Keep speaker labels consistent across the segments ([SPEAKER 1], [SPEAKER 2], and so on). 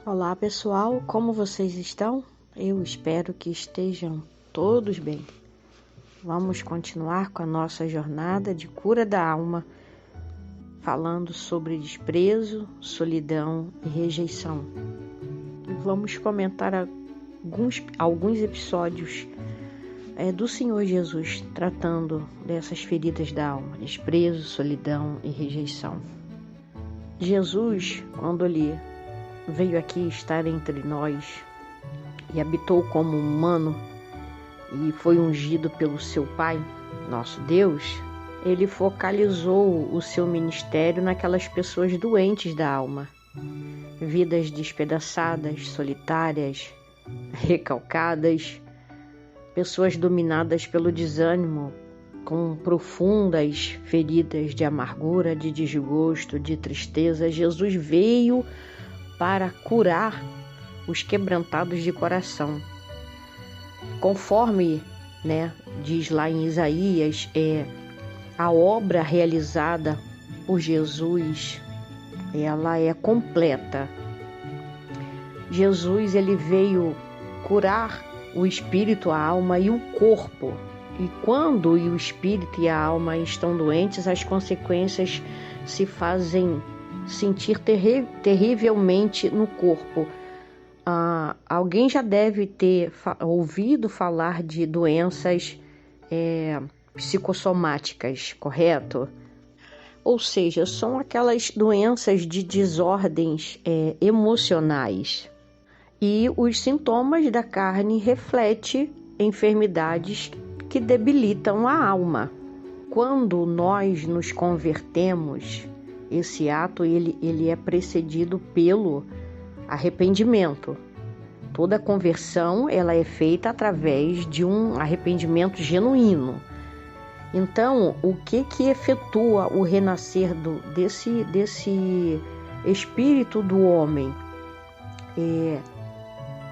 [SPEAKER 1] Olá pessoal, como vocês estão? Eu espero que estejam todos bem. Vamos continuar com a nossa jornada de cura da alma, falando sobre desprezo, solidão e rejeição. E vamos comentar alguns episódios do Senhor Jesus tratando dessas feridas da alma, desprezo, solidão e rejeição. Jesus, quando ele veio aqui estar entre nós e habitou como humano e foi ungido pelo seu Pai, nosso Deus, ele focalizou o seu ministério naquelas pessoas doentes da alma, vidas despedaçadas, solitárias, recalcadas, pessoas dominadas pelo desânimo, com profundas feridas de amargura, de desgosto, de tristeza. Jesus veio para curar os quebrantados de coração. Conforme, diz lá em Isaías, a obra realizada por Jesus, ela é completa. Jesus, ele veio curar o espírito, a alma e o corpo. E quando o espírito e a alma estão doentes, as consequências se fazem sentir terrivelmente no corpo. Alguém já deve ter ouvido falar de doenças psicossomáticas, correto? Ou seja, são aquelas doenças de desordens emocionais. E os sintomas da carne refletem enfermidades que debilitam a alma. Quando nós nos convertemos, esse ato ele é precedido pelo arrependimento. Toda conversão ela é feita através de um arrependimento genuíno. Então, o que efetua o renascer desse espírito do homem?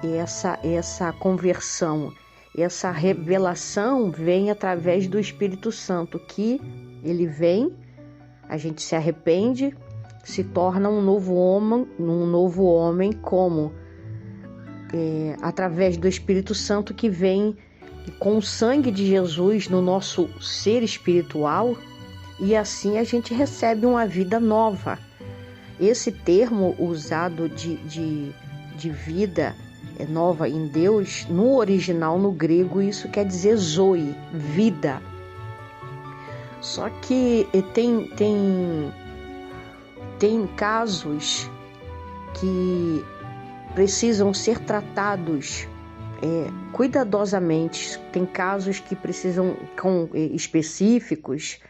[SPEAKER 1] Essa conversão, essa revelação vem através do Espírito Santo, que ele vem, a gente se arrepende, se torna um novo homem como através do Espírito Santo que vem com o sangue de Jesus no nosso ser espiritual, e assim a gente recebe uma vida nova. Esse termo usado de vida nova em Deus, no original, no grego, isso quer dizer zoe, vida. Só que tem casos que precisam ser tratados cuidadosamente. Tem casos que precisam, específicos,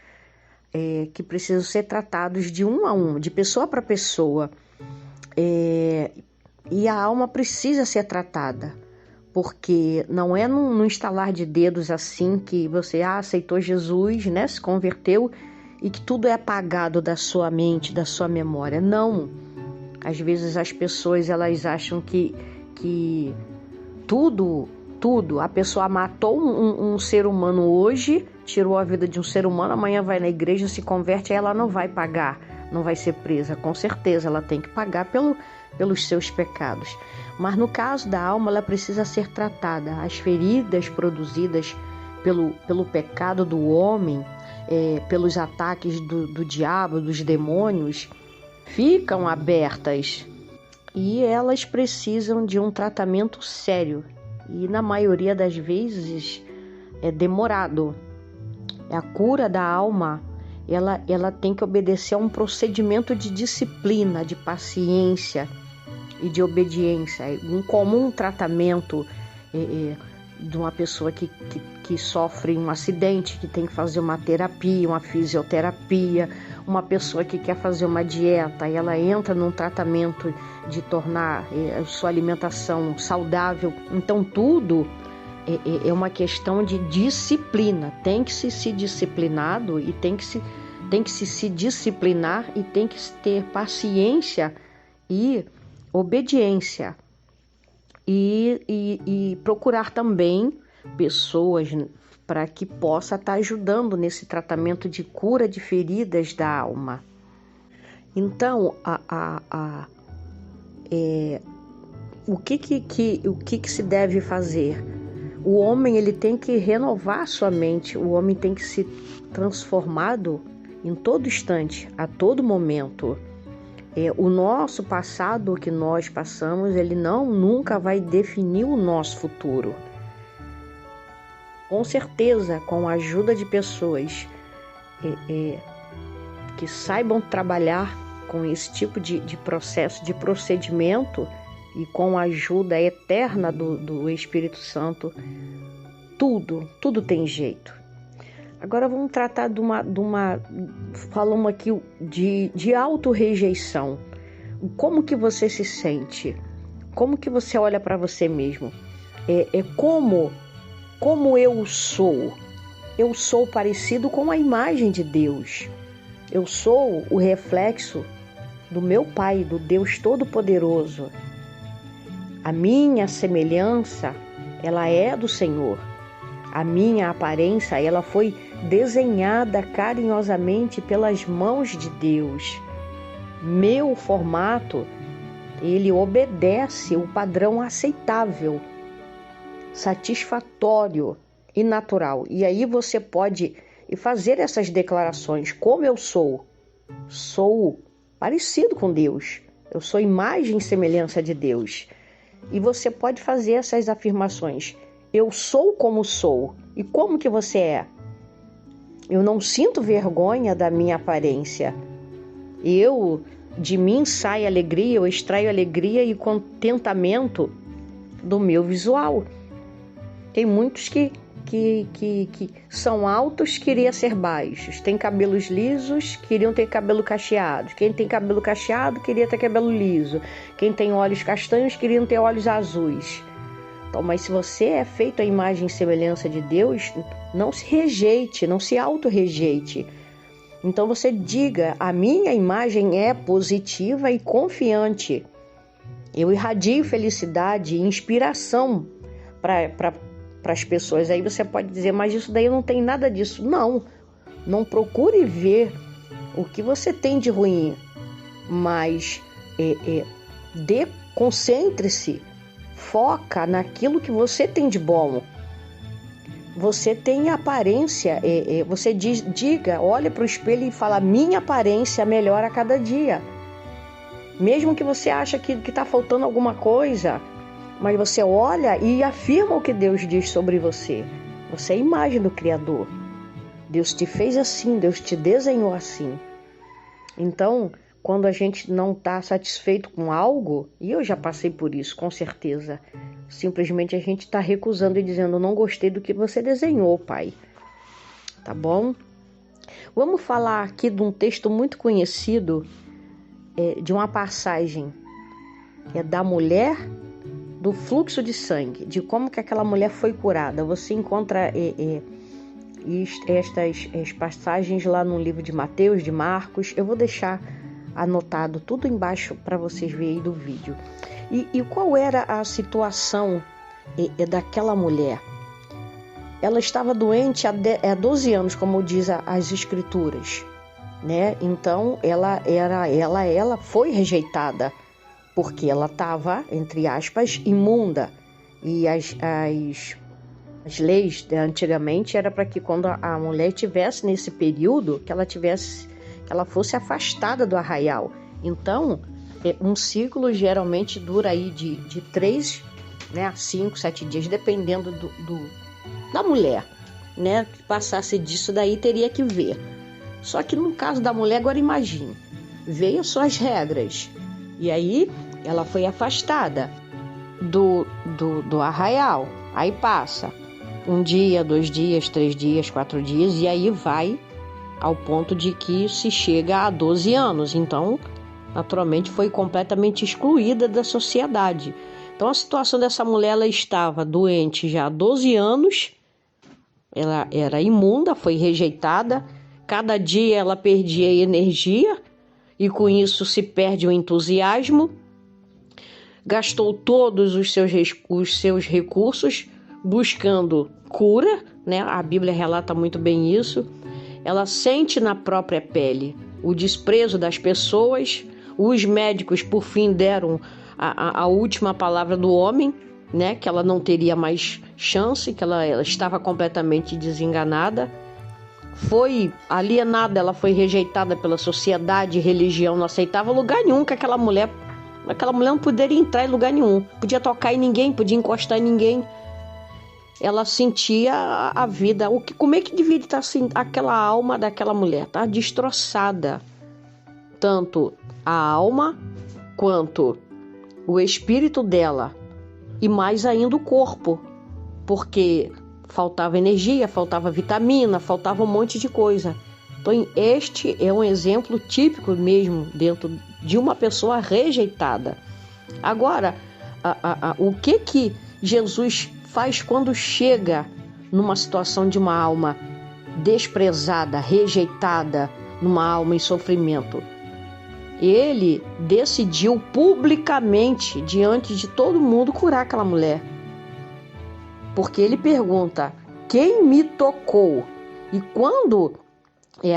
[SPEAKER 1] que precisam ser tratados de um a um, de pessoa para pessoa. E a alma precisa ser tratada, porque não é num estalar de dedos assim que você aceitou Jesus, se converteu e que tudo é apagado da sua mente, da sua memória. Não. Às vezes as pessoas elas acham que tudo, a pessoa matou um ser humano hoje, tirou a vida de um ser humano, amanhã vai na igreja, se converte, aí ela não vai pagar, não vai ser presa. Com certeza ela tem que pagar pelos seus pecados. Mas no caso da alma, ela precisa ser tratada. As feridas produzidas pelo pecado do homem, pelos ataques do diabo, dos demônios, ficam abertas e elas precisam de um tratamento sério e na maioria das vezes é demorado. A cura da alma, ela tem que obedecer a um procedimento de disciplina, de paciência e de obediência. Um comum tratamento de uma pessoa que sofre um acidente, que tem que fazer uma terapia, uma fisioterapia, uma pessoa que quer fazer uma dieta e ela entra num tratamento de tornar sua alimentação saudável. Então tudo é uma questão de disciplina. Tem que ser disciplinado e tem que se disciplinar e tem que ter paciência e obediência. E procurar também pessoas para que possa estar ajudando nesse tratamento de cura de feridas da alma. Então, o que se deve fazer? O homem ele tem que renovar sua mente, o homem tem que ser transformado em todo instante, a todo momento. O nosso passado, o que nós passamos, ele nunca vai definir o nosso futuro. Com certeza, com a ajuda de pessoas que saibam trabalhar com esse tipo de processo, de procedimento, e com a ajuda eterna do Espírito Santo, tudo tem jeito. Agora vamos tratar falamos aqui de autorrejeição. Como que você se sente? Como que você olha para você mesmo? Como eu sou? Eu sou parecido com a imagem de Deus. Eu sou o reflexo do meu Pai, do Deus Todo-Poderoso. A minha semelhança, ela é do Senhor. A minha aparência, ela foi desenhada carinhosamente pelas mãos de Deus. Meu formato, ele obedece o padrão aceitável, satisfatório e natural. E aí você pode fazer essas declarações. Como eu sou parecido com Deus. Eu sou imagem e semelhança de Deus. E você pode fazer essas afirmações. Eu sou como sou. E como que você é? Eu não sinto vergonha da minha aparência. De mim sai alegria, eu extraio alegria e contentamento do meu visual. Tem muitos que são altos, queriam ser baixos. Tem cabelos lisos, queriam ter cabelo cacheado. Quem tem cabelo cacheado, queria ter cabelo liso. Quem tem olhos castanhos, queriam ter olhos azuis. Então, mas se você é feito à imagem e semelhança de Deus, não se rejeite, não se auto-rejeite. Então você diga, a minha imagem é positiva e confiante. Eu irradio felicidade e inspiração para as pessoas. Aí você pode dizer, mas isso daí não tem nada disso. Não procure ver o que você tem de ruim, mas concentre-se, foca naquilo que você tem de bom. Você tem aparência, você diga, olha para o espelho e fala, minha aparência melhora a cada dia. Mesmo que você ache que está faltando alguma coisa, mas você olha e afirma o que Deus diz sobre você. Você é a imagem do Criador. Deus te fez assim, Deus te desenhou assim. Então, quando a gente não está satisfeito com algo, e eu já passei por isso, com certeza, simplesmente a gente está recusando e dizendo, não gostei do que você desenhou, Pai. Tá bom? Vamos falar aqui de um texto muito conhecido, de uma passagem da mulher do fluxo de sangue, de como que aquela mulher foi curada. Você encontra estas passagens lá no livro de Mateus, de Marcos. Eu vou deixar anotado tudo embaixo para vocês verem aí do vídeo. E qual era a situação daquela mulher? Ela estava doente há 12 anos, como diz as escrituras, né? Então ela foi rejeitada, porque ela estava, entre aspas, imunda. E as leis antigamente era para que quando a mulher estivesse nesse período, que ela fosse afastada do arraial. Então, um ciclo geralmente dura aí de 3, né, a 5, 7 dias, dependendo da mulher, né? Que passasse disso daí teria que ver. Só que no caso da mulher, agora imagine, veio suas regras. E aí ela foi afastada do arraial. Aí passa 1 dia, 2 dias, 3 dias, 4 dias, e aí vai ao ponto de que se chega a 12 anos. Então, naturalmente, foi completamente excluída da sociedade. Então, a situação dessa mulher, ela estava doente já há 12 anos, ela era imunda, foi rejeitada, cada dia ela perdia energia, e com isso se perde o entusiasmo, gastou todos os seus recursos buscando cura, né? A Bíblia relata muito bem isso. Ela sente na própria pele o desprezo das pessoas. Os médicos, por fim, deram a última palavra do homem, né? Que ela não teria mais chance, que ela estava completamente desenganada. Foi alienada, ela foi rejeitada pela sociedade, religião, não aceitava lugar nenhum que aquela mulher não poderia entrar em lugar nenhum, podia tocar em ninguém, podia encostar em ninguém. Ela sentia a vida, como é que devia estar assim, aquela alma daquela mulher, tá destroçada, tanto a alma quanto o espírito dela e mais ainda o corpo, porque faltava energia, faltava vitamina, faltava um monte de coisa. Então este é um exemplo típico mesmo dentro de uma pessoa rejeitada. Agora, o que Jesus faz quando chega numa situação de uma alma desprezada, rejeitada, numa alma em sofrimento? Ele decidiu publicamente, diante de todo mundo, curar aquela mulher. Porque ele pergunta: quem me tocou? E quando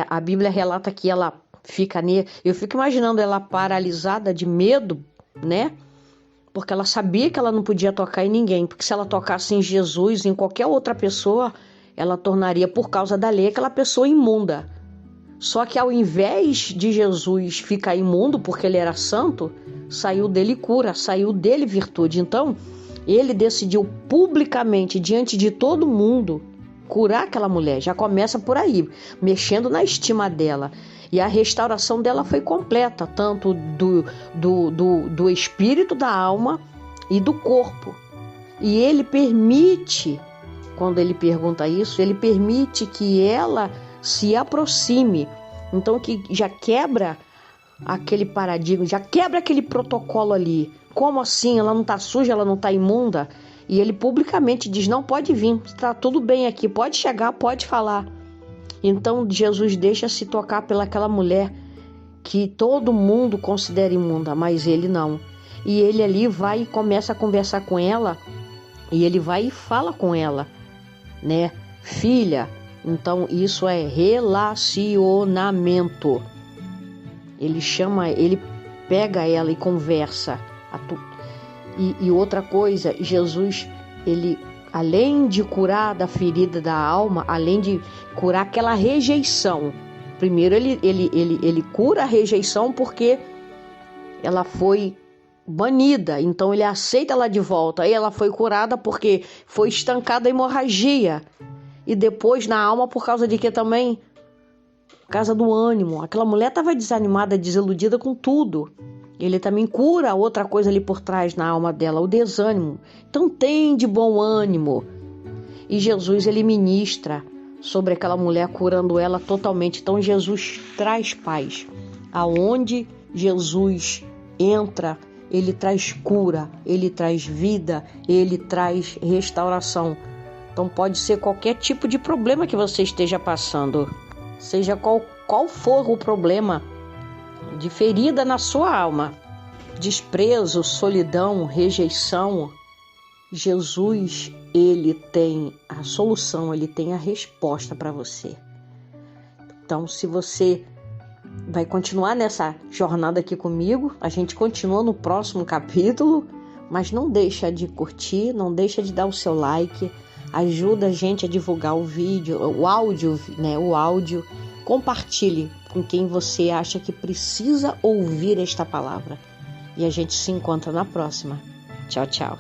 [SPEAKER 1] a Bíblia relata que ela fica eu fico imaginando ela paralisada de medo, né? Porque ela sabia que ela não podia tocar em ninguém, porque se ela tocasse em Jesus, em qualquer outra pessoa, ela tornaria, por causa da lei, aquela pessoa imunda. Só que ao invés de Jesus ficar imundo, porque ele era santo, saiu dele cura, saiu dele virtude. Então, ele decidiu publicamente, diante de todo mundo, curar aquela mulher. Já começa por aí, mexendo na estima dela. E a restauração dela foi completa, tanto do espírito, da alma e do corpo. E ele permite, quando ele pergunta isso, ele permite que ela se aproxime. Então que já quebra aquele paradigma, já quebra aquele protocolo ali. Como assim? Ela não está suja, ela não está imunda? E ele publicamente diz: não, pode vir, está tudo bem aqui, pode chegar, pode falar. Então Jesus deixa-se tocar pelaquela mulher que todo mundo considera imunda, mas ele não. E ele ali vai e começa a conversar com ela, e ele vai e fala com ela, né? Filha, então isso é relacionamento. Ele pega ela e conversa. E outra coisa, Jesus, ele, além de curar da ferida da alma, além de curar aquela rejeição, primeiro ele cura a rejeição porque ela foi banida, então ele aceita ela de volta. Aí ela foi curada porque foi estancada a hemorragia. E depois na alma por causa de que também? Por causa do ânimo. Aquela mulher estava desanimada, desiludida com tudo. Ele também cura outra coisa ali por trás na alma dela, o desânimo. Então tem de bom ânimo. E Jesus, ele ministra sobre aquela mulher, curando ela totalmente. Então Jesus traz paz. Aonde Jesus entra, ele traz cura, ele traz vida, ele traz restauração. Então pode ser qualquer tipo de problema que você esteja passando, seja qual for o problema, de ferida na sua alma, desprezo, solidão, rejeição, Jesus, ele tem a solução, ele tem a resposta para você. Então, se você vai continuar nessa jornada aqui comigo, a gente continua no próximo capítulo, mas não deixa de curtir, não deixa de dar o seu like, ajuda a gente a divulgar o vídeo, o áudio, né? O áudio, compartilhe com quem você acha que precisa ouvir esta palavra. E a gente se encontra na próxima. Tchau, tchau.